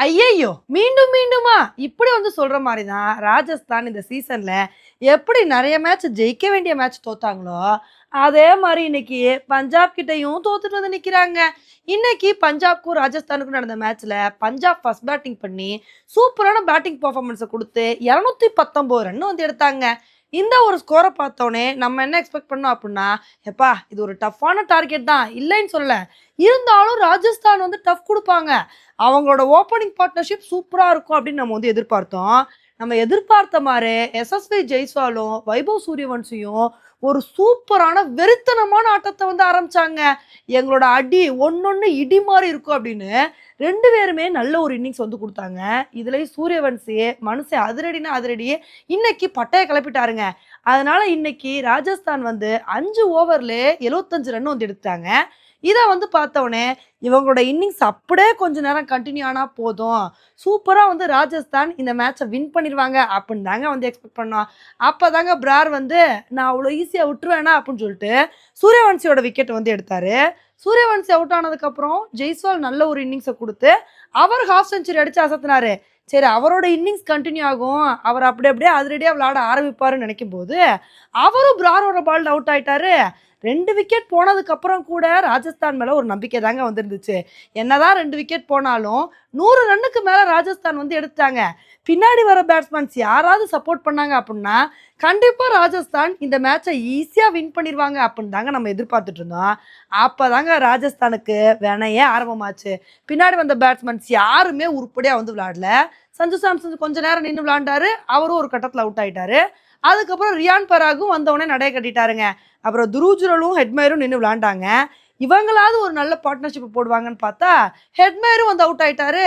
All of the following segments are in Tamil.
ஐயையோ! மீண்டும் மீண்டுமா? இப்படி வந்து சொல்ற மாரி தான் ராஜஸ்தான் இந்த சீசன்ல எப்படி நெறைய மேட்ச் ஜெயிக்க வேண்டிய மேட்ச் தோத்தாங்களோ, அதே மாரி இன்னைக்கு பஞ்சாப் கிட்டயும் தோத்துட்டு வந்து நிக்கிறாங்க. இன்னைக்கு பஞ்சாப்க்கும் ராஜஸ்தானுக்கும் நடந்த மேட்ச்ல பஞ்சாப் ஃபர்ஸ்ட் பேட்டிங் பண்ணி சூப்பரான பேட்டிங் பெர்ஃபார்மன்ஸ குடுத்து 219 ரன் வந்து எடுத்தாங்க. இந்த ஒரு ஸ்கோர பார்த்தோனே நம்ம என்ன எக்ஸ்பெக்ட் பண்ணோம் அப்டின்னா, எப்பா இது ஒரு டஃப்பான டார்கெட் தான் இல்லைன்னு சொல்லல. இருந்தாலும் ராஜஸ்தான் வந்து டஃப் குடுப்பாங்க. அவங்களோட ஓப்பனிங் பார்ட்னர்ஷிப் சூப்பரா இருக்கும் அப்படின்னு நம்ம வந்து எதிர்பார்த்தோம். நம்ம எதிர்பார்த்த மாரி எஸ்எஸ்வி ஜெய்ஸ்வாலும், வைபவ் சூரியவன்சியும் ஒரு சூப்பரான வெறித்தனமான ஆட்டத்த வந்து ஆரம்பிச்சாங்க. எங்களோட அடி ஒண்ணொண்ணு இடி மாரி இருக்கும் அப்படின்னு 2 பேருமே நல்ல ஒரு இன்னிங்ஸ் வந்து குடுத்தாங்க. இதுலயும் சூரியவன்சி மனுஷன் அதிரடினா அதிரடி. இன்னைக்கு பட்டைய கிளப்பிட்டாருங்க. அதனால இன்னைக்கு ராஜஸ்தான் வந்து 5 ஓவர்லயே 75 ரன் வந்து எடுத்தாங்க. இத வந்து பார்த்தோனே, இவங்களோட இன்னிங்ஸ் அப்படியே கொஞ்ச நேரம் கன்டின்யூ ஆனா போதும். சூப்பரா வந்து ராஜஸ்தான் இந்த மேட்ச வின் பண்ணிருவாங்க அப்படின்னு தாங்க வந்து எக்ஸ்பெக்ட் பண்ணோம். அப்பதாங்க பிரார் வந்து நான் அவ்வளோ ஈஸியா விட்டுருவேனா அப்படின்னு சொல்லிட்டு சூரியவன்சியோட விக்கெட் வந்து எடுத்தாரு. சூரியவன்சி அவுட் ஆனதுக்கப்புறம் ஜெய்ஸ்வால் நல்ல ஒரு இன்னிங்ஸ குடுத்து, அவர் ஹாஃப் செஞ்சுரி அடிச்சு அசத்துனாரு. சரி அவரோட இன்னிங்ஸ் கன்டின்யூ ஆகும். அவர் அப்படி அப்படியே அதிரடியா விளையாட ஆரம்பிப்பாருன்னு நெனைக்கும்போது, அவரும் பிராரோட பால்ல அவுட் ஆயிட்டாரு. 2 விக்கெட் போனதுக்கு அப்புறம் கூட ராஜஸ்தான் மேல ஒரு நம்பிக்கை தாங்க வந்திருந்துச்சு. என்னதான் 2 விக்கெட் போனாலும் 100 ரன்னுக்கு மேல ராஜஸ்தான் வந்து எடுத்துட்டாங்க. பின்னாடி வர பேட்ஸ்மேன்ஸ் யாராவது சப்போர்ட் பண்ணாங்க அப்படின்னா, கண்டிப்பா ராஜஸ்தான் இந்த மேட்சை ஈஸியா வின் பண்ணிருவாங்க அப்படின்னு தாங்க நம்ம எதிர்பார்த்துட்டு இருந்தோம். அப்பதாங்க ராஜஸ்தானுக்கு வினையே ஆரம்பமாச்சு. பின்னாடி வந்த பேட்ஸ்மேன்ஸ் யாருமே உருப்படியா வந்து விளையாடல. சஞ்சு சாம்சன் கொஞ்ச நேரம் நின்று விளையாண்டாரு. அவரும் ஒரு கட்டத்துல அவுட் ஆயிட்டாரு. அதுக்கப்புறம் ரியான் பராகும் வந்தவொடனே நடைய கட்டிட்டாருங்க. அப்புறம் துருஜுரலும் ஹெட்மேரும் நின்று விளையாண்டாங்க. இவங்களாவது ஒரு நல்ல பார்ட்னர்ஷிப் போடுவாங்கன்னு பார்த்தா ஹெட்மேரும் வந்து அவுட் ஆயிட்டாரு.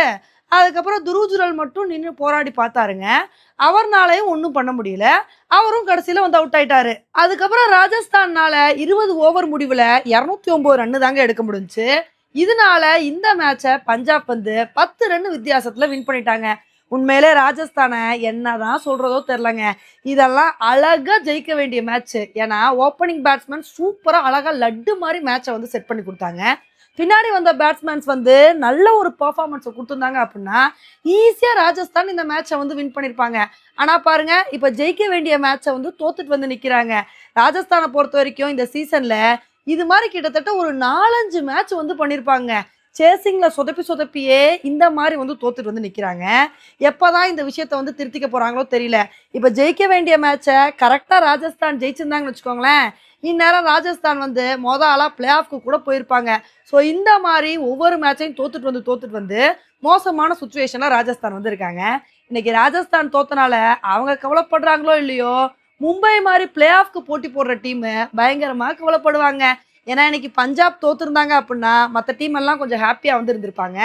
அதுக்கப்புறம் துருஜுரல் மட்டும் நின்று போராடி பார்த்தாருங்க. அவர்னாலையும் ஒன்றும் பண்ண முடியல. அவரும் கடைசியில் வந்து அவுட் ஆயிட்டாரு. அதுக்கப்புறம் ராஜஸ்தான்னால 20 ஓவர் முடிவில் 209 ரன்னு தாங்க எடுக்க முடிஞ்சுச்சு. இதனால இந்த மேட்சை பஞ்சாப் வந்து 10 ரன் வித்தியாசத்தில் வின் பண்ணிட்டாங்க. உண்மையிலே ராஜஸ்தானை என்னதான் சொல்றதோ தெரிலங்க. இதெல்லாம் அழகா ஜெயிக்க வேண்டிய மேட்ச். ஏன்னா ஓப்பனிங் பேட்ஸ்மேன் சூப்பரா அழகா லட்டு மாதிரி மேட்சை வந்து செட் பண்ணி கொடுத்தாங்க. பின்னாடி வந்த பேட்ஸ்மேன்ஸ் வந்து நல்ல ஒரு பெர்ஃபார்மன்ஸை கொடுத்துருந்தாங்க அப்படின்னா ஈஸியா ராஜஸ்தான் இந்த மேட்சை வந்து வின் பண்ணிருப்பாங்க. ஆனா பாருங்க இப்ப ஜெயிக்க வேண்டிய மேட்சை வந்து தோத்துட்டு வந்து நிக்கிறாங்க. ராஜஸ்தானை பொறுத்த வரைக்கும் இந்த சீசன்ல இது மாதிரி கிட்டத்தட்ட ஒரு 4-5 மேட்ச் வந்து பண்ணிருப்பாங்க. சேசிங்ல சொதப்பி சொதப்பியே இந்த மாதிரி வந்து தோத்துட்டு வந்து நிக்கிறாங்க. எப்பதான் இந்த விஷயத்த வந்து திருத்திக்க போறாங்களோ தெரியல. இப்ப ஜெயிக்க வேண்டிய மேட்சை கரெக்டா ராஜஸ்தான் ஜெயிச்சிருந்தாங்கன்னு வச்சுக்கோங்களேன், இந்நேரம் ராஜஸ்தான் வந்து ஆளா பிளே ஆஃப்க்கு கூட போயிருப்பாங்க. ஸோ இந்த மாதிரி ஒவ்வொரு மேட்சையும் தோத்துட்டு வந்து மோசமான சுச்சுவேஷன்ல ராஜஸ்தான் வந்து இருக்காங்க. இன்னைக்கு ராஜஸ்தான் தோத்தனால அவங்க கவலைப்படுறாங்களோ இல்லையோ, மும்பை மாதிரி பிளே ஆஃப்க்கு போட்டி போடுற டீம் பயங்கரமா கவலைப்படுவாங்க. ஏன்னா இன்னைக்கு பஞ்சாப் தோத்துருந்தாங்க அப்படின்னா மற்ற டீம் எல்லாம் கொஞ்சம் ஹாப்பியா வந்து இருந்திருப்பாங்க.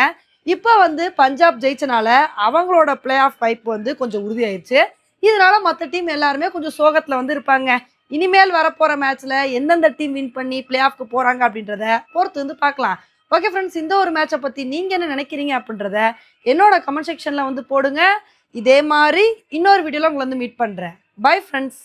இப்போ வந்து பஞ்சாப் ஜெயிச்சனால அவங்களோட பிளே ஆஃப் வைப் வந்து கொஞ்சம் உறுதியாயிருச்சு. இதனால மற்ற டீம் எல்லாருமே கொஞ்சம் சோகத்துல வந்து இருப்பாங்க. இனிமேல் வரப்போற மேட்ச்ல எந்தெந்த டீம் வின் பண்ணி பிளே ஆஃப்க்கு போறாங்க அப்படின்றத பொறுத்து வந்து பார்க்கலாம். ஓகே ஃப்ரெண்ட்ஸ், இந்த ஒரு மேட்சை பத்தி நீங்க என்ன நினைக்கிறீங்க அப்படின்றத என்னோட கமெண்ட் செக்ஷன்ல வந்து போடுங்க. இதே மாதிரி இன்னொரு வீடியோல உங்களை வந்து மீட் பண்றேன். Bye friends.